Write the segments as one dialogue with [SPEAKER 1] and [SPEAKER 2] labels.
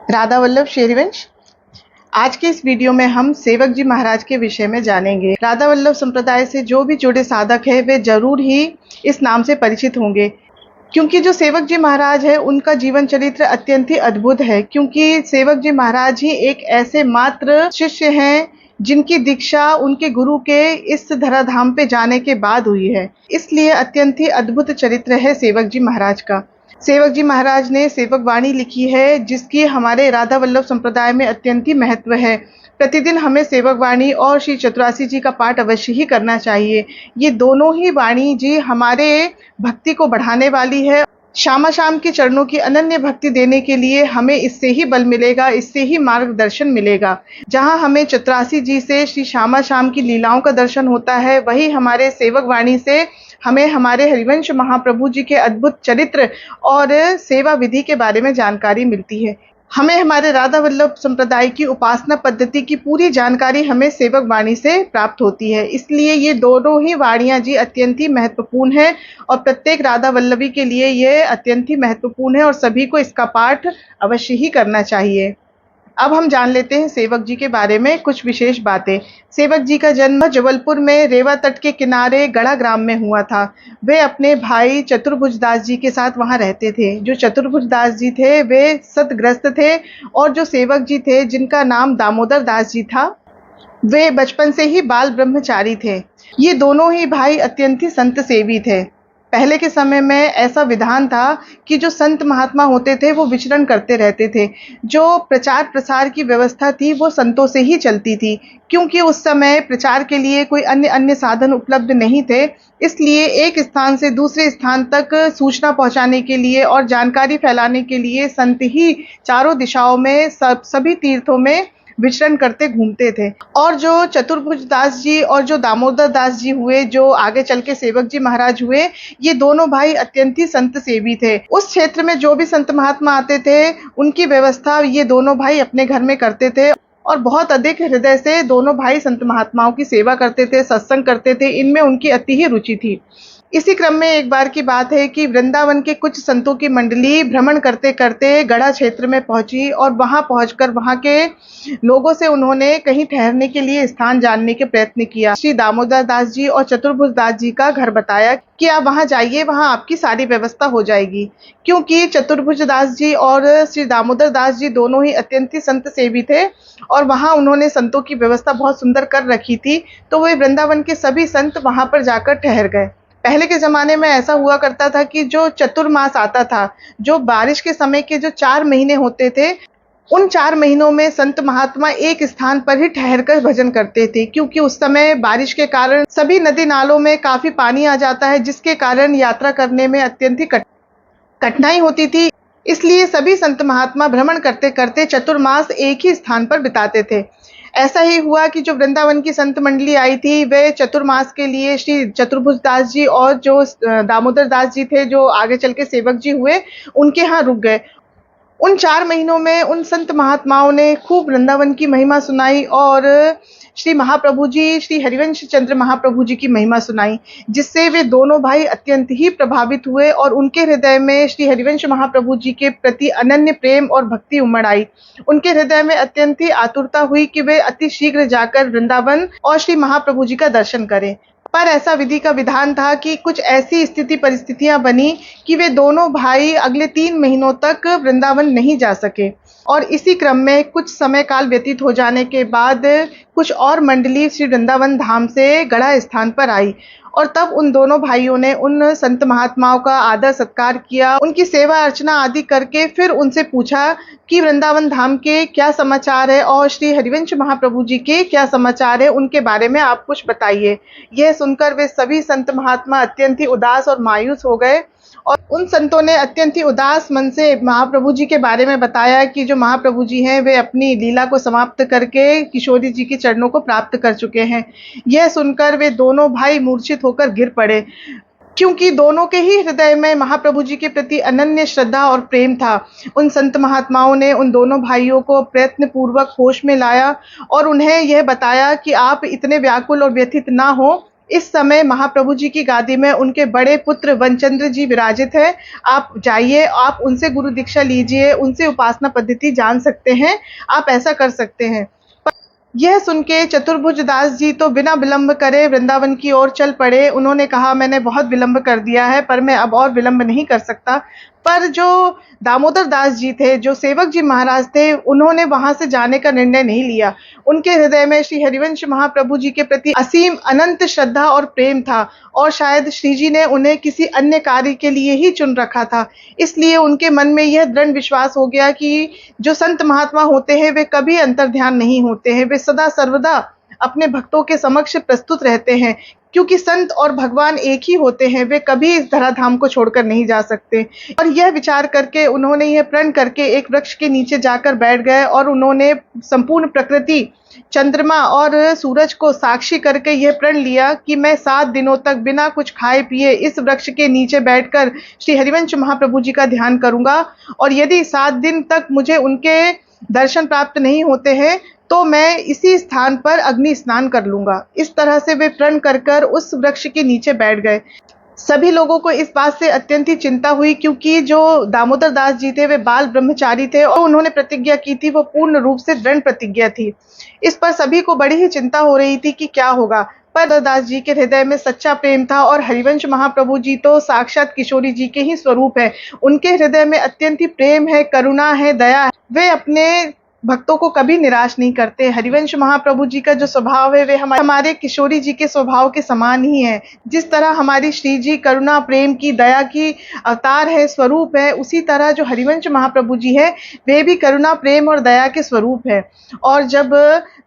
[SPEAKER 1] राधा वल्लभ शेरवंश। आज के इस वीडियो में हम सेवक जी महाराज के विषय में जानेंगे। राधा वल्लभ संप्रदाय से जो भी जुड़े साधक हैं वे जरूर ही इस नाम से परिचित होंगे, क्योंकि जो सेवक जी महाराज है उनका जीवन चरित्र अत्यंत ही अद्भुत है। क्योंकि सेवक जी महाराज ही एक ऐसे मात्र शिष्य हैं जिनकी दीक्षा उनके गुरु के इस धराधाम पे जाने के बाद हुई है, इसलिए अत्यंत ही अद्भुत चरित्र है सेवक जी महाराज का। सेवक जी महाराज ने सेवक वाणी लिखी है, जिसकी हमारे राधा वल्लभ संप्रदाय में अत्यंत ही महत्व है। प्रतिदिन हमें सेवक वाणी और श्री चतुरासी जी का पाठ अवश्य ही करना चाहिए। ये दोनों ही वाणी जी हमारे भक्ति को बढ़ाने वाली है। श्यामा श्याम के चरणों की अनन्य भक्ति देने के लिए हमें इससे ही बल मिलेगा, इससे ही मार्गदर्शन मिलेगा। जहां हमें चतुरासी जी से श्री श्यामा श्याम की लीलाओं का दर्शन होता है, वही हमारे सेवक वाणी से हमें हमारे हरिवंश महाप्रभु जी के अद्भुत चरित्र और सेवा विधि के बारे में जानकारी मिलती है। हमें हमारे राधा वल्लभ संप्रदाय की उपासना पद्धति की पूरी जानकारी हमें सेवक वाणी से प्राप्त होती है। इसलिए ये दोनों ही वाणियां जी अत्यंत ही महत्वपूर्ण है और प्रत्येक राधा वल्लभी के लिए ये अत्यंत ही महत्वपूर्ण है और सभी को इसका पाठ अवश्य ही करना चाहिए। अब हम जान लेते हैं सेवक जी के बारे में कुछ विशेष बातें। सेवक जी का जन्म जबलपुर में रेवा तट के किनारे गढ़ा ग्राम में हुआ था। वे अपने भाई चतुर्भुज दास जी के साथ वहां रहते थे। जो चतुर्भुज दास जी थे वे सतग्रस्त थे और जो सेवक जी थे जिनका नाम दामोदर दास जी था, वे बचपन से ही बाल ब्रह्मचारी थे। ये दोनों ही भाई अत्यंत ही संत सेवी थे। पहले के समय में ऐसा विधान था कि जो संत महात्मा होते थे वो विचरण करते रहते थे। जो प्रचार प्रसार की व्यवस्था थी वो संतों से ही चलती थी, क्योंकि उस समय प्रचार के लिए कोई अन्य अन्य साधन उपलब्ध नहीं थे। इसलिए एक स्थान से दूसरे स्थान तक सूचना पहुंचाने के लिए और जानकारी फैलाने के लिए संत ही चारों दिशाओं में सभी तीर्थों में विचरण करते घूमते थे। और जो चतुर्भुज दास जी और जो दामोदर दास जी हुए, जो आगे चल के सेवक जी महाराज हुए, ये दोनों भाई अत्यंत ही संत सेवी थे। उस क्षेत्र में जो भी संत महात्मा आते थे उनकी व्यवस्था ये दोनों भाई अपने घर में करते थे और बहुत अधिक हृदय से दोनों भाई संत महात्माओं की सेवा करते थे, सत्संग करते थे। इनमें उनकी अति ही रुचि थी। इसी क्रम में एक बार की बात है कि वृंदावन के कुछ संतों की मंडली भ्रमण करते करते गढ़ा क्षेत्र में पहुंची और वहां पहुंचकर वहां के लोगों से उन्होंने कहीं ठहरने के लिए स्थान जानने के प्रयत्न किया। श्री दामोदर दास जी और चतुर्भुज दास जी का घर बताया कि आप वहां जाइए, वहां आपकी सारी व्यवस्था हो जाएगी। क्योंकि चतुर्भुज दास जी और श्री दामोदर दास जी दोनों ही अत्यंत ही संत सेवी थे और वहां उन्होंने संतों की व्यवस्था बहुत सुंदर कर रखी थी, तो वे वृंदावन के सभी संत वहां पर जाकर ठहर गए। पहले के ज़माने में ऐसा हुआ करता था कि जो चतुर्मास आता था, जो बारिश के समय के जो 4 महीने होते थे, उन 4 महीनों में संत महात्मा एक स्थान पर ही ठहरकर भजन करते थे। क्योंकि उस समय बारिश के कारण सभी नदी नालों में काफ़ी पानी आ जाता है, जिसके कारण यात्रा करने में अत्यंत ही कठिनाई होती थी। इसलिए सभी संत महात्मा भ्रमण करते करते चतुर्मास एक ही स्थान पर बिताते थे। ऐसा ही हुआ कि जो वृंदावन की संत मंडली आई थी, वे चतुर्मास के लिए श्री चतुर्भुज दास जी और जो दामोदर दास जी थे, जो आगे चल के सेवक जी हुए, उनके यहाँ रुक गए। उन 4 महीनों में उन संत महात्माओं ने खूब वृंदावन की महिमा सुनाई और श्री महाप्रभु जी, श्री हरिवंश चंद्र महाप्रभु जी की महिमा सुनाई, जिससे वे दोनों भाई अत्यंत ही प्रभावित हुए और उनके हृदय में श्री हरिवंश महाप्रभु जी के प्रति अनन्य प्रेम और भक्ति उमड़ आई। उनके हृदय में अत्यंत ही आतुरता हुई कि वे अति शीघ्र जाकर वृंदावन और श्री महाप्रभु जी का दर्शन करें। पर ऐसा विधि का विधान था कि कुछ ऐसी स्थिति परिस्थितियां बनी कि वे दोनों भाई अगले 3 महीनों तक वृंदावन नहीं जा सके। और इसी क्रम में कुछ समय काल व्यतीत हो जाने के बाद कुछ और मंडली श्री वृंदावन धाम से गढ़ा स्थान पर आई और तब उन दोनों भाइयों ने उन संत महात्माओं का आदर सत्कार किया, उनकी सेवा अर्चना आदि करके फिर उनसे पूछा कि वृंदावन धाम के क्या समाचार है और श्री हरिवंश महाप्रभु जी के क्या समाचार है, उनके बारे में आप कुछ बताइए। यह सुनकर वे सभी संत महात्मा अत्यंत ही उदास और मायूस हो गए और उन संतों ने अत्यंत ही उदास मन से महाप्रभु जी के बारे में बताया कि जो महाप्रभु जी हैं वे अपनी लीला को समाप्त करके किशोरी जी के चरणों को प्राप्त कर चुके हैं। यह सुनकर वे दोनों भाई मूर्छित होकर गिर पड़े, क्योंकि दोनों के ही हृदय में महाप्रभु जी के प्रति अनन्य श्रद्धा और प्रेम था। उन संत महात्माओं ने उन दोनों भाइयों को प्रयत्न पूर्वक होश में लाया और उन्हें यह बताया कि आप इतने व्याकुल और व्यथित ना हो, इस समय महाप्रभु जी की गादी में उनके बड़े पुत्र वनचंद्र जी विराजित हैं। आप जाइए, आप उनसे गुरु दीक्षा लीजिए, उनसे उपासना पद्धति जान सकते हैं, आप ऐसा कर सकते हैं। यह सुन के चतुर्भुज दास जी तो बिना विलंब करे वृंदावन की ओर चल पड़े। उन्होंने कहा, मैंने बहुत विलंब कर दिया है, पर मैं अब और विलंब नहीं कर सकता। पर जो दामोदर दास जी थे, जो सेवक जी महाराज थे, उन्होंने वहां से जाने का निर्णय नहीं लिया। उनके हृदय में श्री हरिवंश महाप्रभु जी के प्रति असीम अनंत श्रद्धा और प्रेम था, और शायद श्री जी ने उन्हें किसी अन्य कार्य के लिए ही चुन रखा था। इसलिए उनके मन में यह दृढ़ विश्वास हो गया कि जो संत महात्मा होते हैं वे कभी अंतर्ध्यान नहीं होते हैं, वे सदा सर्वदा अपने भक्तों के समक्ष प्रस्तुत रहते हैं, क्योंकि संत और भगवान एक ही होते हैं, वे कभी इस धराधाम को छोड़कर नहीं जा सकते। और यह विचार करके उन्होंने यह प्रण करके एक वृक्ष के नीचे जाकर बैठ गए, और उन्होंने संपूर्ण प्रकृति, चंद्रमा और सूरज को साक्षी करके यह प्रण लिया कि मैं 7 दिनों तक बिना कुछ खाए पिए इस वृक्ष के नीचे बैठकर श्री हरिवंश महाप्रभु जी का ध्यान करूंगा, और यदि 7 दिन तक मुझे उनके दर्शन प्राप्त नहीं होते हैं तो मैं इसी स्थान पर अग्नि स्नान कर लूंगा। इस तरह से वे प्रण कर उस वृक्ष के नीचे बैठ गए। सभी लोगों को इस बात से अत्यंत ही चिंता हुई, क्योंकि जो दामोदर दास जी थे वे बाल ब्रह्मचारी थे, और उन्होंने प्रतिज्ञा की थी वो पूर्ण रूप से दृढ़ प्रतिज्ञा थी। इस पर सभी को बड़ी ही चिंता हो रही थी कि क्या होगा। पर दास जी के हृदय में सच्चा प्रेम था, और हरिवंश महाप्रभु जी तो साक्षात किशोरी जी के ही स्वरूप है। उनके हृदय में अत्यंत ही प्रेम है, करुणा है, दया है। वे अपने भक्तों को कभी निराश नहीं करते। हरिवंश महाप्रभु जी का जो स्वभाव है वे हमारे किशोरी जी के स्वभाव के समान ही है। जिस तरह हमारी श्री जी करुणा, प्रेम की, दया की अवतार है, स्वरूप है, उसी तरह जो हरिवंश महाप्रभु जी है वे भी करुणा, प्रेम और दया के स्वरूप है। और जब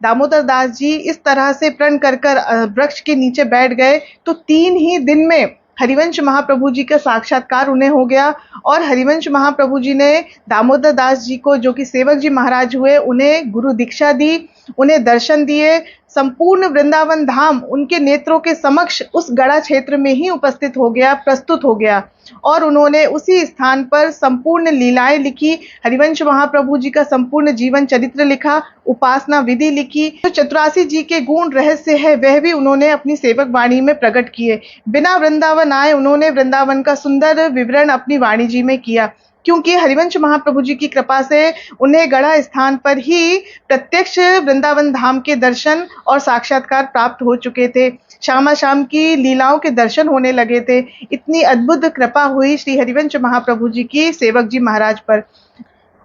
[SPEAKER 1] दामोदर दास जी इस तरह से प्रण कर वृक्ष के नीचे बैठ गए तो 3 ही दिन में हरिवंश महाप्रभु जी का साक्षात्कार उन्हें हो गया, और हरिवंश महाप्रभु जी ने दामोदर दास जी को, जो कि सेवक जी महाराज हुए, उन्हें गुरु दीक्षा दी, उन्हें दर्शन दिए। संपूर्ण वृंदावन धाम उनके नेत्रों के समक्ष उस गड़ा क्षेत्र में ही उपस्थित हो गया, प्रस्तुत हो गया, और उन्होंने उसी स्थान पर संपूर्ण लीलाएं लिखी। हरिवंश महाप्रभु जी का संपूर्ण जीवन चरित्र लिखा, उपासना विधि लिखी। जो चतुरासी जी के गुण रहस्य है वह भी उन्होंने अपनी सेवक वाणी में प्रकट किए। बिना वृंदावन आए उन्होंने वृंदावन का सुंदर विवरण अपनी वाणी जी में किया, क्योंकि हरिवंश महाप्रभु जी की कृपा से उन्हें गढ़ा स्थान पर ही प्रत्यक्ष वृंदावन धाम के दर्शन और साक्षात्कार प्राप्त हो चुके थे। श्यामा शाम की लीलाओं के दर्शन होने लगे थे। इतनी अद्भुत कृपा हुई श्री हरिवंश महाप्रभु जी की सेवक जी महाराज पर।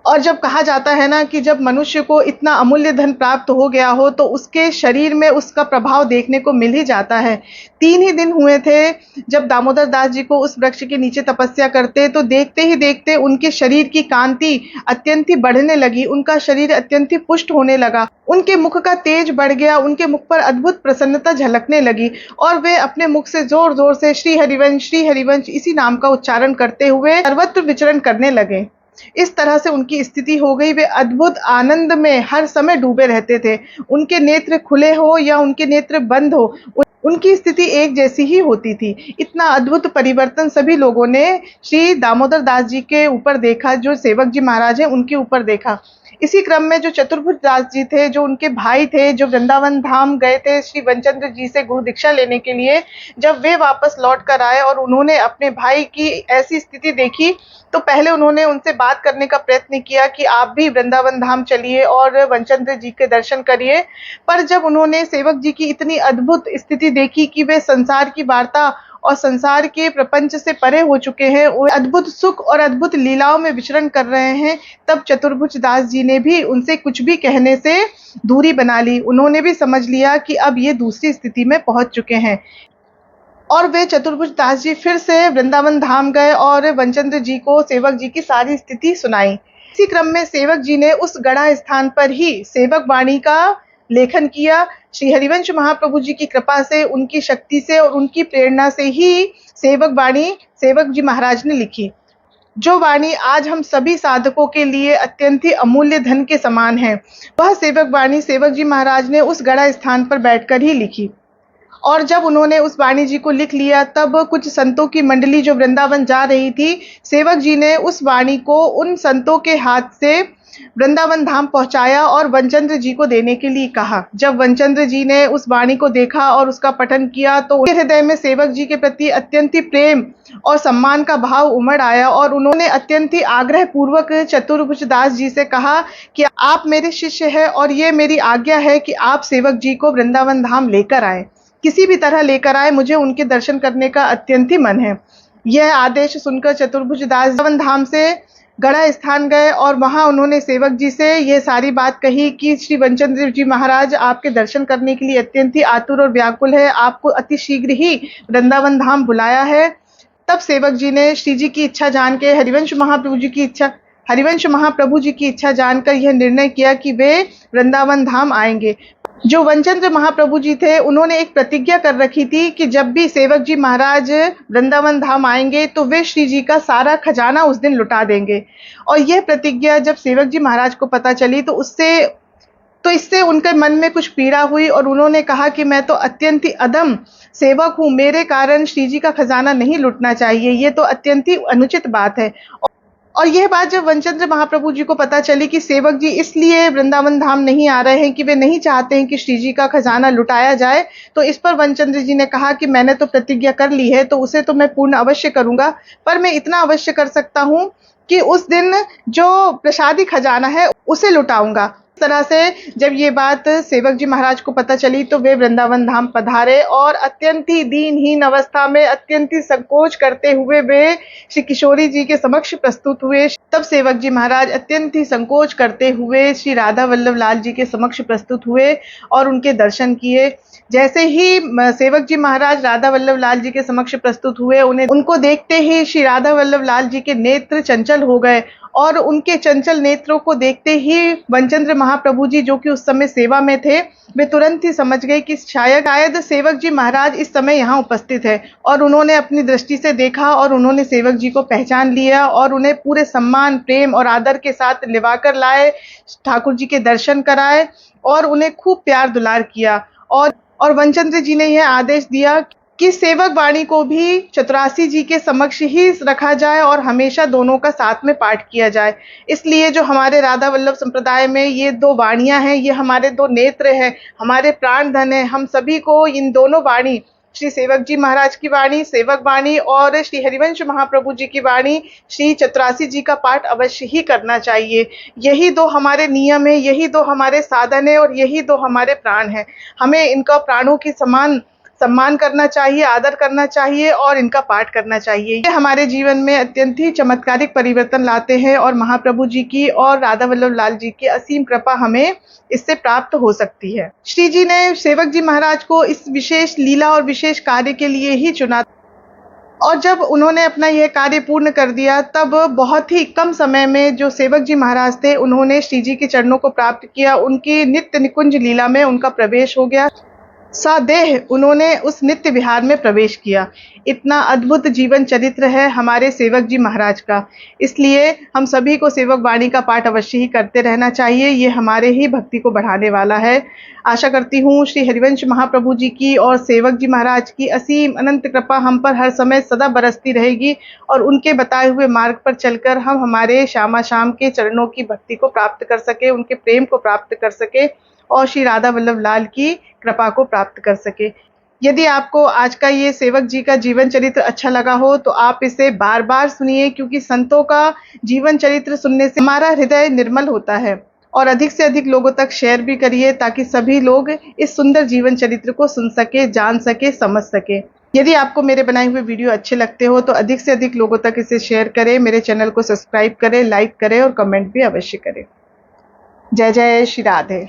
[SPEAKER 1] और जब कहा जाता है ना कि जब मनुष्य को इतना अमूल्य धन प्राप्त हो गया हो तो उसके शरीर में उसका प्रभाव देखने को मिल ही जाता है। 3 ही दिन हुए थे जब दामोदर दास जी को उस वृक्ष के नीचे तपस्या करते, तो देखते ही देखते उनके शरीर की कांति अत्यंत ही बढ़ने लगी, उनका शरीर अत्यंत ही पुष्ट होने लगा, उनके मुख का तेज बढ़ गया, उनके मुख पर अद्भुत प्रसन्नता झलकने लगी, और वे अपने मुख से जोर जोर से श्री हरिवंश इसी नाम का उच्चारण करते हुए सर्वत्र विचरण करने लगे। इस तरह से उनकी स्थिति हो गई। वे अद्भुत आनंद में हर समय डूबे रहते थे। उनके नेत्र खुले हो या उनके नेत्र बंद हो, उनकी स्थिति एक जैसी ही होती थी। इतना अद्भुत परिवर्तन सभी लोगों ने श्री दामोदर दास जी के ऊपर देखा, जो सेवक जी महाराज हैं उनके ऊपर देखा। इसी क्रम में जो चतुर्भुज दास जी थे, जो उनके भाई थे, जो वृंदावन धाम गए थे श्री वनचंद्र जी से गुरु दीक्षा लेने के लिए, जब वे वापस लौट कर आए और उन्होंने अपने भाई की ऐसी स्थिति देखी, तो पहले उन्होंने उनसे बात करने का प्रयत्न किया कि आप भी वृंदावन धाम चलिए और वनचंद्र जी के दर्शन करिए। पर जब उन्होंने सेवक जी की इतनी अद्भुत स्थिति देखी कि वे संसार की वार्ता और संसार के प्रपंच से परे हो चुके हैं, वो अद्भुत सुख और अद्भुत लीलाओं में विचरण कर रहे हैं, तब चतुर्भुज दास जी ने भी उनसे कुछ भी कहने से दूरी बना ली। उन्होंने भी समझ लिया कि अब ये दूसरी स्थिति में पहुंच चुके हैं, और वे चतुर्भुज दास जी फिर से वृंदावन धाम गए और वनचंद्र जी को सेवक जी की सारी स्थिति सुनाई। इसी क्रम में सेवक जी ने उस गढ़ा स्थान पर ही सेवक वाणी का लेखन किया। श्री हरिवंश महाप्रभु जी की कृपा से, उनकी शक्ति से और उनकी प्रेरणा से ही सेवक वाणी सेवक जी महाराज ने लिखी, जो वाणी आज हम सभी साधकों के लिए अत्यंत ही अमूल्य धन के समान है। वह सेवक वाणी सेवक जी महाराज ने उस गढ़ा स्थान पर बैठकर ही लिखी। और जब उन्होंने उस वाणी जी को लिख लिया, तब कुछ संतों की मंडली जो वृंदावन जा रही थी, सेवक जी ने उस वाणी को उन संतों के हाथ से वृंदावन धाम पहुंचाया और वनचंद्र जी को देने के लिए कहा। जब वनचंद्र जी ने उस वाणी को देखा और उसका पठन किया तो उनके हृदय में सेवक जी के प्रति अत्यंत ही प्रेम और सम्मान का भाव उमड़ आया और उन्होंने अत्यंत ही आग्रह पूर्वक चतुर्भुज दास जी से कहा कि आप मेरे शिष्य हैं और ये मेरी आज्ञा है कि आप सेवक जी को वृंदावन धाम लेकर आए, किसी भी तरह लेकर आए, मुझे उनके दर्शन करने का अत्यंत ही मन है। यह आदेश सुनकर चतुर्भुज दास वृंदावन धाम से गढ़ा स्थान गए और वहां उन्होंने सेवक जी से यह सारी बात कही कि श्री वनचंद्र जी महाराज आपके दर्शन करने के लिए अत्यंत ही आतुर और व्याकुल है, आपको अति शीघ्र ही वृंदावन धाम बुलाया है। तब सेवक जी ने श्री जी की इच्छा जान के हरिवंश महाप्रभु जी की इच्छा जानकर यह निर्णय किया कि वे वृंदावन धाम आएंगे। जो वनचंद्र महाप्रभु जी थे, उन्होंने एक प्रतिज्ञा कर रखी थी कि जब भी सेवक जी महाराज वृंदावन धाम आएंगे तो वे श्री जी का सारा खजाना उस दिन लुटा देंगे। और यह प्रतिज्ञा जब सेवक जी महाराज को पता चली तो इससे उनके मन में कुछ पीड़ा हुई और उन्होंने कहा कि मैं तो अत्यंत ही अधम सेवक हूँ, मेरे कारण श्री जी का खजाना नहीं लुटना चाहिए, ये तो अत्यंत ही अनुचित बात है। और यह बात जब वनचंद्र महाप्रभु जी को पता चली कि सेवक जी इसलिए वृंदावन धाम नहीं आ रहे हैं कि वे नहीं चाहते हैं कि श्री जी का खजाना लुटाया जाए, तो इस पर वनचंद्र जी ने कहा कि मैंने तो प्रतिज्ञा कर ली है तो उसे तो मैं पूर्ण अवश्य करूंगा, पर मैं इतना अवश्य कर सकता हूं कि उस दिन जो प्रसादी खजाना है उसे लुटाऊंगा। इस तरह से जब ये बात सेवक जी महाराज को पता चली तो वे वृंदावन धाम पधारे और अत्यंत ही दीनहीन अवस्था में अत्यंत ही संकोच करते हुए वे श्री किशोरी जी के समक्ष प्रस्तुत हुए। तब सेवक जी महाराज अत्यंत ही संकोच करते हुए श्री राधा वल्लभ लाल जी के समक्ष प्रस्तुत हुए और उनके दर्शन किए। जैसे ही सेवक जी महाराज राधा वल्लभ लाल जी के समक्ष प्रस्तुत हुए, उनको देखते ही श्री राधा वल्लभ लाल जी के नेत्र चंचल हो गए और उनके चंचल नेत्रों को देखते ही वनचंद्र महाप्रभु जी, जो कि उस समय सेवा में थे, वे तुरंत ही समझ गए कि शायद सेवक जी महाराज इस समय यहाँ उपस्थित है। और उन्होंने अपनी दृष्टि से देखा और उन्होंने सेवक जी को पहचान लिया और उन्हें पूरे सम्मान, प्रेम और आदर के साथ लिवाकर लाए, ठाकुर जी के दर्शन कराए और उन्हें खूब प्यार दुलार किया। और वनचंद्र जी ने यह आदेश दिया कि सेवक वाणी को भी चतुरासी जी के समक्ष ही रखा जाए और हमेशा दोनों का साथ में पाठ किया जाए। इसलिए जो हमारे राधा वल्लभ संप्रदाय में ये दो वाणियां हैं, ये हमारे दो नेत्र हैं, हमारे प्राण धन है। हम सभी को इन दोनों वाणी, श्री सेवक जी महाराज की वाणी सेवक वाणी और श्री हरिवंश महाप्रभु जी की वाणी श्री चतुरासी जी का पाठ अवश्य ही करना चाहिए। यही दो हमारे नियम है, यही दो हमारे साधन है और यही दो हमारे प्राण हैं। हमें इनका प्राणों के समान सम्मान करना चाहिए, आदर करना चाहिए और इनका पाठ करना चाहिए। ये हमारे जीवन में अत्यंत ही चमत्कारिक परिवर्तन लाते हैं और महाप्रभु जी की और राधा वल्लभ लाल जी की असीम कृपा हमें इससे प्राप्त हो सकती है। श्री जी ने सेवक जी महाराज को इस विशेष लीला और विशेष कार्य के लिए ही चुना और जब उन्होंने अपना यह कार्य पूर्ण कर दिया तब बहुत ही कम समय में जो सेवक जी महाराज थे, उन्होंने श्री जी के चरणों को प्राप्त किया। उनकी नित्य निकुंज लीला में उनका प्रवेश हो गया। सदेह उन्होंने उस नित्य विहार में प्रवेश किया। इतना अद्भुत जीवन चरित्र है हमारे सेवक जी महाराज का। इसलिए हम सभी को सेवक वाणी का पाठ अवश्य ही करते रहना चाहिए। ये हमारे ही भक्ति को बढ़ाने वाला है। आशा करती हूँ श्री हरिवंश महाप्रभु जी की और सेवक जी महाराज की असीम अनंत कृपा हम पर हर समय सदा बरसती रहेगी और उनके बताए हुए मार्ग पर चलकर हम हमारे श्यामा श्याम के चरणों की भक्ति को प्राप्त कर सके, उनके प्रेम को प्राप्त कर सके और श्री राधा वल्लभ लाल की कृपा को प्राप्त कर सके। यदि आपको आज का ये सेवक जी का जीवन चरित्र अच्छा लगा हो तो आप इसे बार बार सुनिए, क्योंकि संतों का जीवन चरित्र सुनने से हमारा हृदय निर्मल होता है। और अधिक से अधिक लोगों तक शेयर भी करिए ताकि सभी लोग इस सुंदर जीवन चरित्र को सुन सके, जान सके, समझ सके। यदि आपको मेरे बनाए हुए वीडियो अच्छे लगते हो तो अधिक से अधिक लोगों तक इसे शेयर करें, मेरे चैनल को सब्सक्राइब करें, लाइक करें और कमेंट भी अवश्य करें। जय जय श्री राधे।